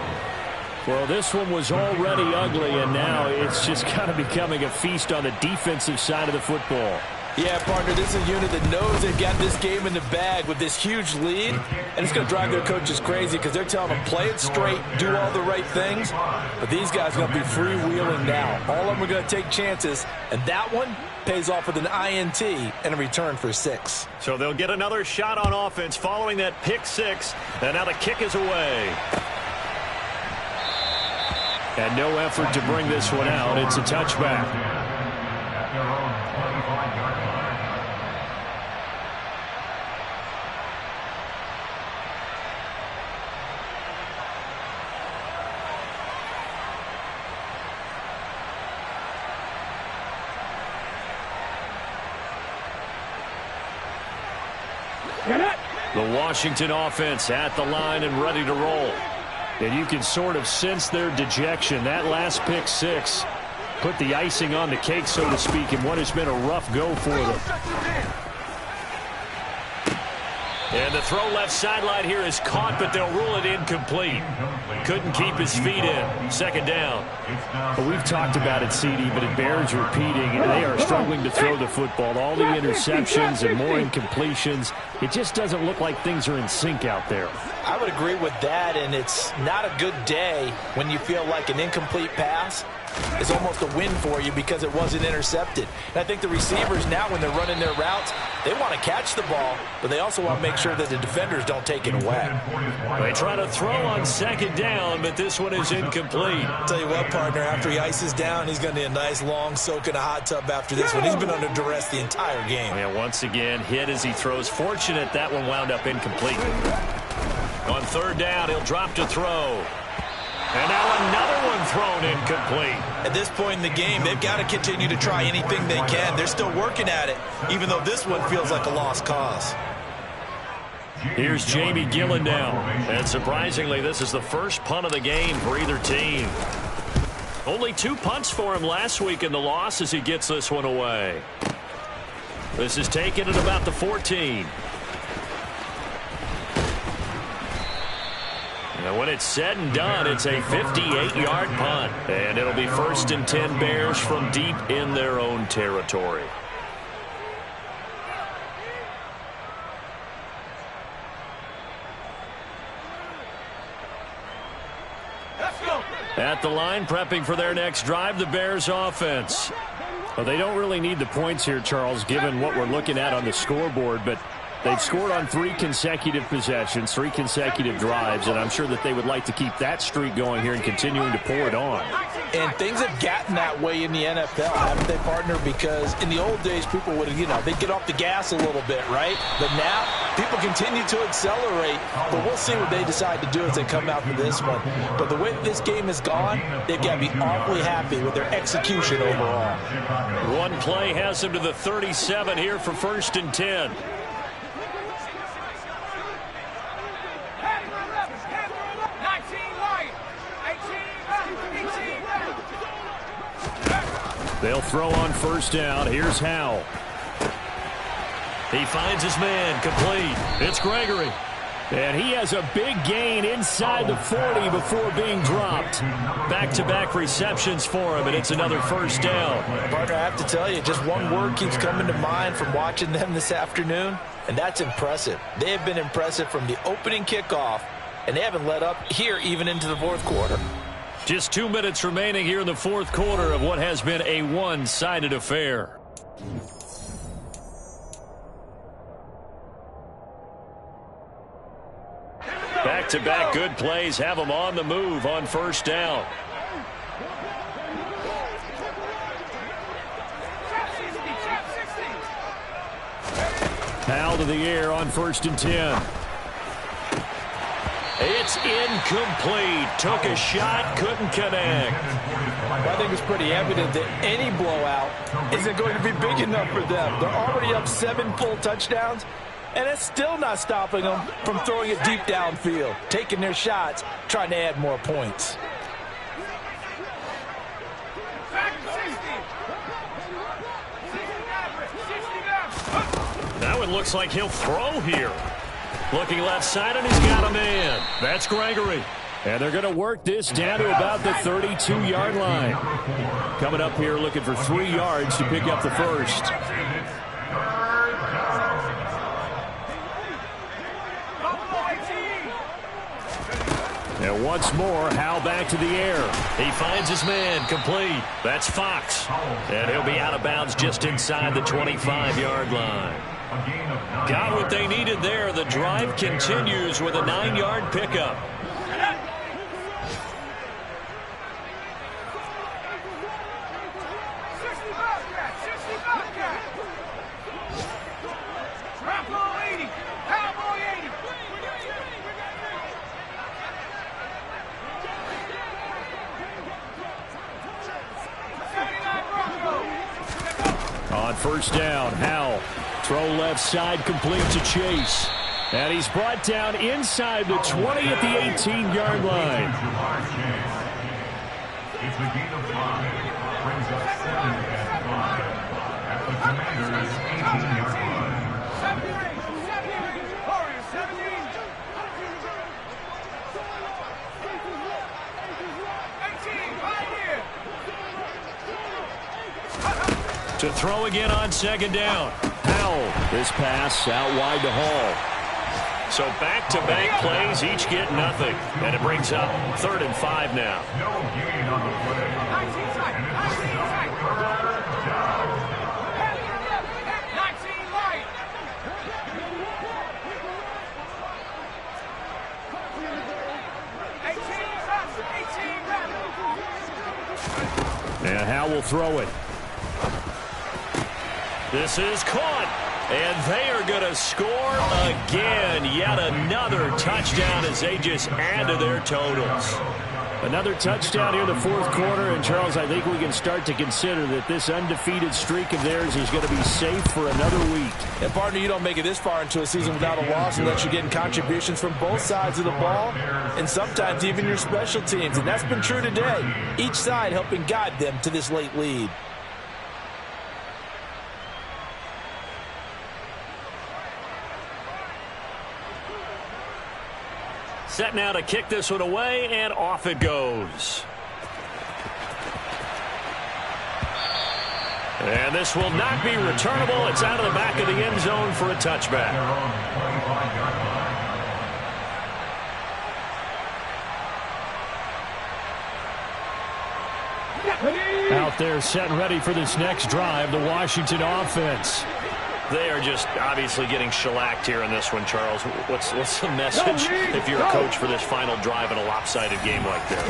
Well, this one was already ugly, and now it's just kind of becoming a feast on the defensive side of the football. Yeah, partner, this is a unit that knows they've got this game in the bag with this huge lead, and it's going to drive their coaches crazy because they're telling them, play it straight, do all the right things, but these guys are going to be freewheeling now. All of them are going to take chances, and that one pays off with an INT and a return for 6. So they'll get another shot on offense following that pick-6, and now the kick is away. And no effort to bring this one out. It's a touchback. The Washington offense at the line and ready to roll. And you can sort of sense their dejection. That last pick-6 put the icing on the cake, so to speak, in what has been a rough go for them. And the throw left sideline here is caught, but they'll rule it incomplete. Couldn't keep his feet in. 2nd down. Well, we've talked about it, CD, but it bears repeating. They are struggling to throw the football. All the interceptions and more incompletions. It just doesn't look like things are in sync out there. I would agree with that, and it's not a good day when you feel like an incomplete pass is almost a win for you because it wasn't intercepted. And I think the receivers now, when they're running their routes, they want to catch the ball, but they also want to make sure that the defenders don't take it away. They try to throw on 2nd down, but this one is incomplete. I'll tell you what, partner, after he ices down, he's going to need a nice long soak in a hot tub after this one. He's been under duress the entire game. Yeah, once again, hit as he throws. Fortunate that one wound up incomplete. On 3rd down, he'll drop to throw. And now another one thrown incomplete. At this point in the game, they've got to continue to try anything they can. They're still working at it, even though this one feels like a lost cause. Here's Jamie Gillen now. And surprisingly, this is the first punt of the game for either team. Only 2 punts for him last week in the loss as he gets this one away. This is taken at about the 14. And when it's said and done, it's a 58-yard punt. And it'll be 1st and 10 Bears from deep in their own territory. At the line, prepping for their next drive, the Bears offense. Well, they don't really need the points here, Charles, given what we're looking at on the scoreboard, but they've scored on 3 consecutive possessions, 3 consecutive drives, and I'm sure that they would like to keep that streak going here and continuing to pour it on. And things have gotten that way in the NFL, haven't they, partner? Because in the old days, people would, they'd get off the gas a little bit, right? But now, people continue to accelerate, but we'll see what they decide to do as they come out for this one. But the way this game has gone, they've got to be awfully happy with their execution overall. One play has them to the 37 here for 1st and 10. They'll throw on 1st down. Here's Howell. He finds his man, complete. It's Gregory. And he has a big gain inside the 40 before being dropped. Back-to-back receptions for him, and it's another first down. Partner, I have to tell you, just one word keeps coming to mind from watching them this afternoon, and that's impressive. They have been impressive from the opening kickoff, and they haven't let up here even into the fourth quarter. Just 2 minutes remaining here in the fourth quarter of what has been a one-sided affair. Back-to-back good plays have them on the move on first down. Powell to the air on 1st and 10. It's incomplete. Took a shot, couldn't connect. I think it's pretty evident that any blowout isn't going to be big enough for them. They're already up 7 full touchdowns, and it's still not stopping them from throwing it deep downfield, taking their shots, trying to add more points. That one looks like he'll throw here. Looking left side, and he's got a man. That's Gregory. And they're going to work this down to about the 32-yard line. Coming up here looking for 3 yards to pick up the first. And once more, Howell back to the air. He finds his man, complete. That's Fox. And he'll be out of bounds just inside the 25-yard line. Got what they needed there. The drive continues with a 9-yard pickup. On first down, Howell. Throw left side, complete to Chase. And he's brought down inside the 20 at the 18-yard line. It's a gain of 5. Brings up 7 and 5 at the Commanders' 18-yard line. To throw again on second down. Howell, this pass out wide to Hall. So back-to-back plays, each get nothing. And it brings up 3rd and 5 now. No gain on the play. And Howell will throw it. This is caught, and they are going to score again. Yet another touchdown as they just add to their totals. Another touchdown here in the fourth quarter, and Charles, I think we can start to consider that this undefeated streak of theirs is going to be safe for another week. And partner, you don't make it this far into a season without a loss unless you're getting contributions from both sides of the ball, and sometimes even your special teams, and that's been true today. Each side helping guide them to this late lead. Set now to kick this one away, and off it goes. And this will not be returnable. It's out of the back of the end zone for a touchback. Out there set and ready for this next drive, the Washington offense. They are just obviously getting shellacked here in this one, Charles. What's the message if you're a coach for this final drive in a lopsided game like this?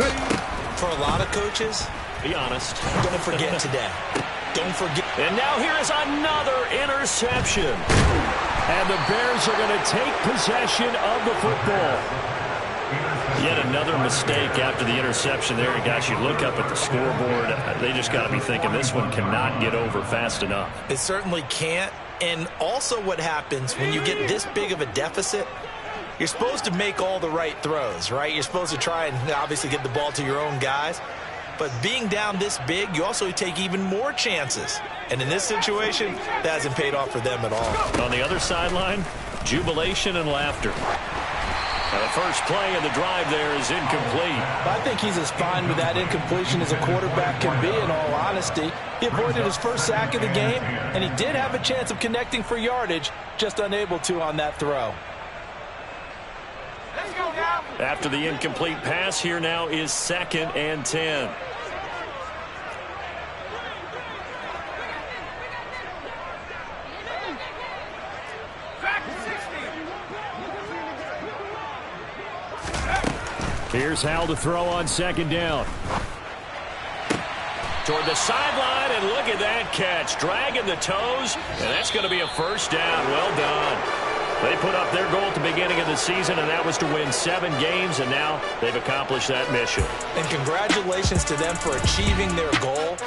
For a lot of coaches, be honest. Don't forget today. Don't forget. And now here is another interception. And the Bears are going to take possession of the football. Yet another mistake after the interception there. And guys, you look up at the scoreboard, they just got to be thinking this one cannot get over fast enough. It certainly can't. And also what happens when you get this big of a deficit, you're supposed to make all the right throws, right? You're supposed to try and obviously get the ball to your own guys. But being down this big, you also take even more chances. And in this situation, that hasn't paid off for them at all. On the other sideline, jubilation and laughter. The first play of the drive there is incomplete. I think he's as fine with that incompletion as a quarterback can be, in all honesty. He avoided his first sack of the game, and he did have a chance of connecting for yardage, just unable to on that throw. After the incomplete pass, here now is 2nd and 10. Here's Howell to throw on 2nd down. Toward the sideline, and look at that catch. Dragging the toes, and that's going to be a first down. Well done. They put up their goal at the beginning of the season, and that was to win 7 games, and now they've accomplished that mission. And congratulations to them for achieving their goal.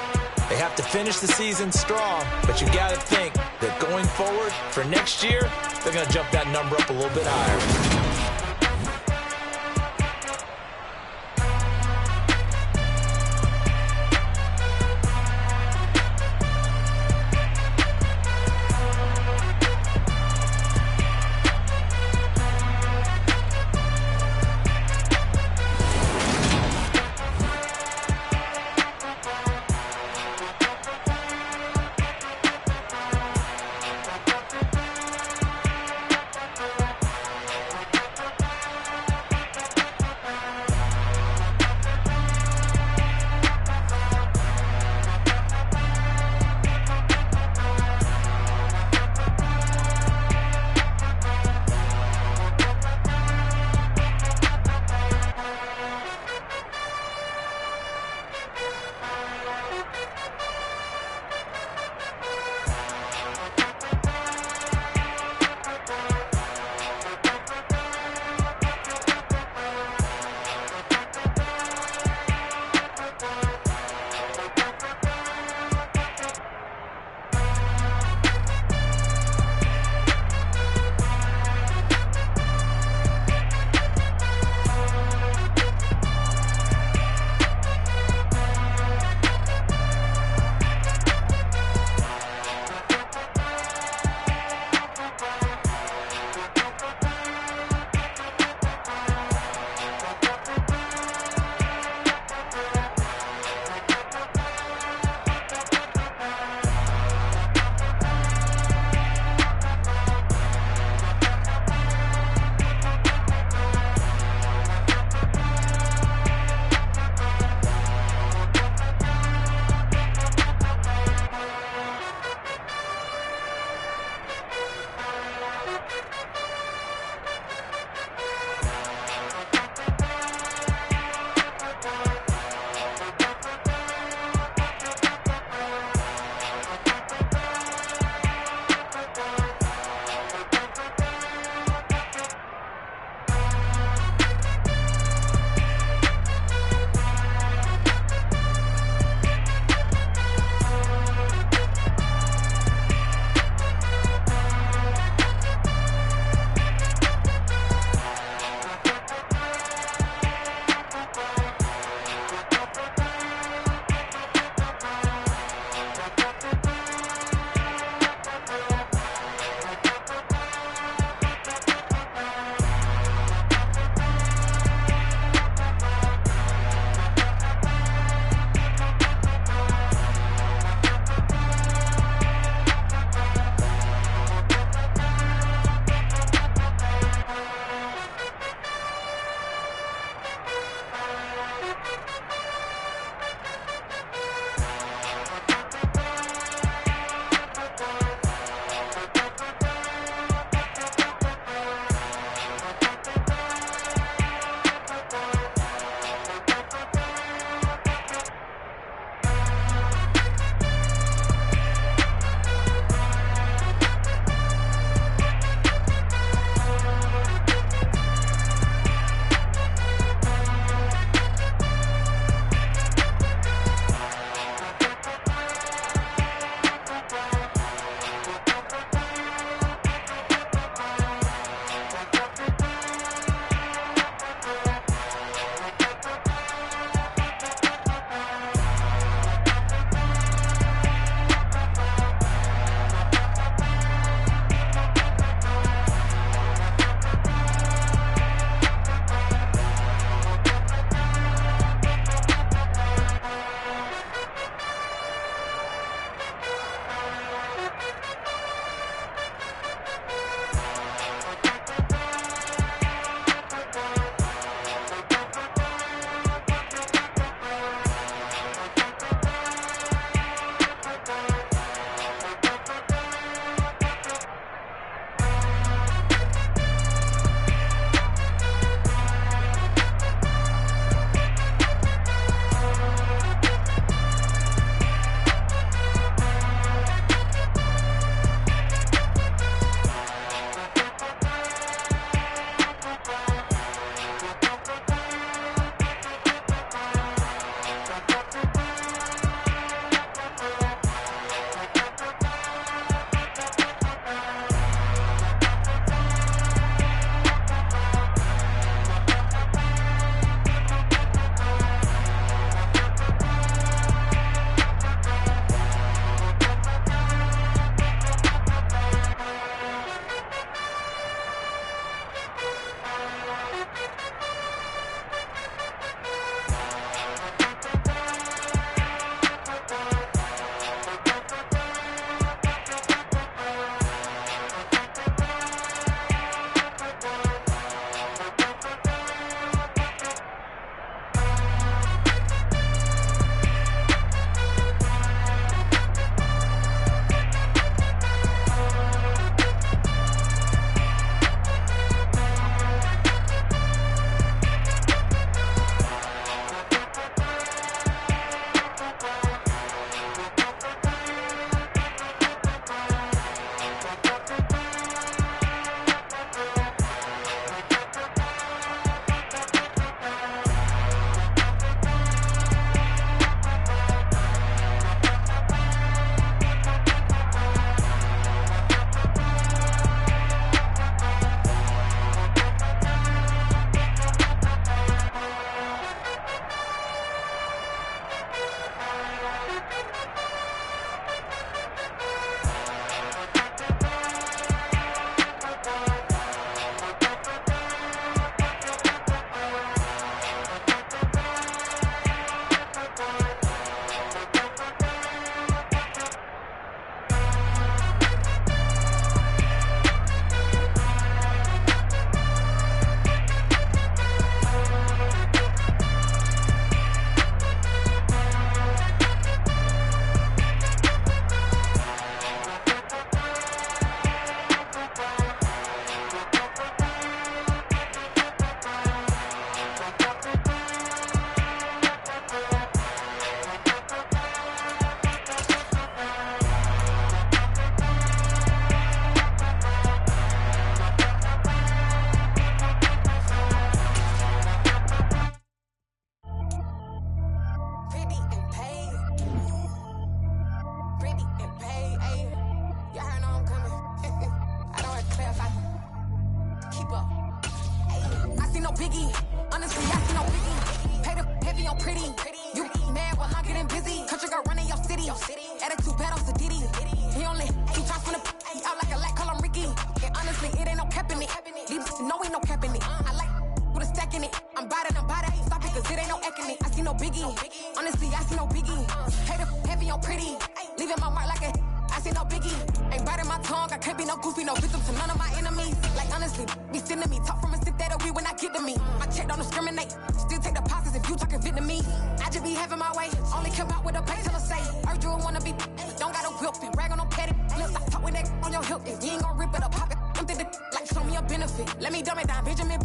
They have to finish the season strong, but you got to think that going forward for next year, they're going to jump that number up a little bit higher. fair if I keep up. I see no biggie. Honestly, I see no biggie. Pay the heavy on pretty. You mad while I'm getting busy. Country girl running your city. Attitude bad on Diddy. He only two times from the out like a lack, call him Ricky. And honestly, it ain't no cap in it. These know ain't no cap in it. I like with a stack in it. I'm bad. Stop it, cause it ain't no eck in it. I see no biggie. Honestly, I see no biggie. Pay the heavy on pretty. Leaving my mark like a I see no biggie. Ain't biting my tongue. I can't be no goofy, no victim to none of my enemies. Like honestly, be sending me talk from a stick that'll be when I get to me. My check don't discriminate. Still take deposits if you talking Vietnamese. I just be having my way. Only come out with a pay till I say. Heard you wanna be. Don't got a whip and rag on no petty. Lips, I talk with that on your hip. If you ain't gon' rip it up, pop it. I'm thinking like show me a benefit. Let me dumb it down, Benjamin.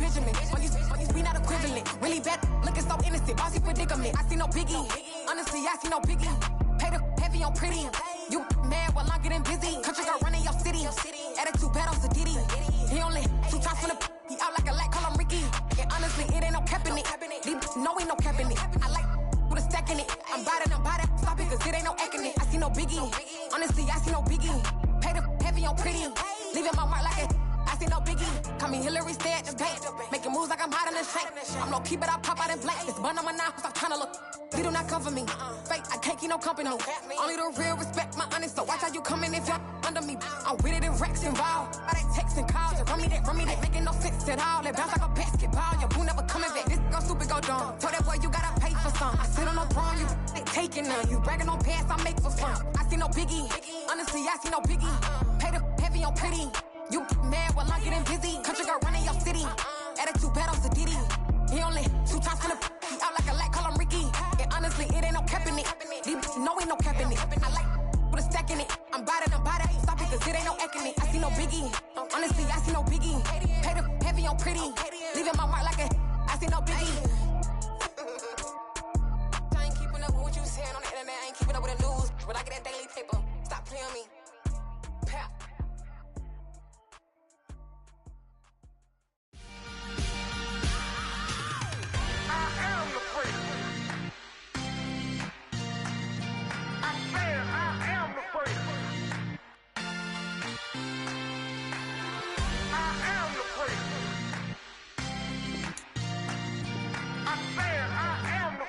We not equivalent. Really bad, looking so innocent. Bossy predicament. I see no biggie. Honestly, I see no biggie. Pay the heavy on pretty. You mad while I'm getting busy. Country girl running your city. Attitude bad on Diddy. He only two times from the he out like a lack, call him Ricky. And honestly, it ain't no cap in it. These know ain't no cap in it. I like with a stack in it. I'm bad. Stop it, cause it ain't no eck in it. I see no biggie. Honestly, I see no biggie. Pay the heavy on pretty. Leaving my mark like a I see no biggie. Call me Hillary, stay at the bank. Making moves like I'm hot in the shank. I'm low key, but I pop out in blank. It's bun on my knife, stop trying to look. They do not cover me. Fake, I can't keep no company. Only the real respect my honest. So watch how you coming if you're under me. I'm with it in Rex involved. I they texting calls. Just run me that. Making no sense at all. They bounce like a basketball. Your boo never coming back. This go stupid, go dumb. Told that boy you gotta pay for some. I sit on no throne, you they taking none. You bragging on pants, I make for fun. I see no biggie. Honestly, I see no biggie. Pay the heavy on pretty. You mad while I'm getting busy. Country girl running your city. Attitude bad on Diddy. He only two times from the he out like a lack, call him Ricky. And honestly, it ain't no cap in it. These know ain't no cap in it. I like with a stack in it. I'm bad. Stop it, cause it ain't no eck in it. I see no biggie. Honestly, I see no biggie. Pay the heavy on pretty. Leaving my mark like a I see no biggie. I ain't keeping up with what you saying on the internet. I ain't keeping up with the news. But I get that daily paper. Stop playing me.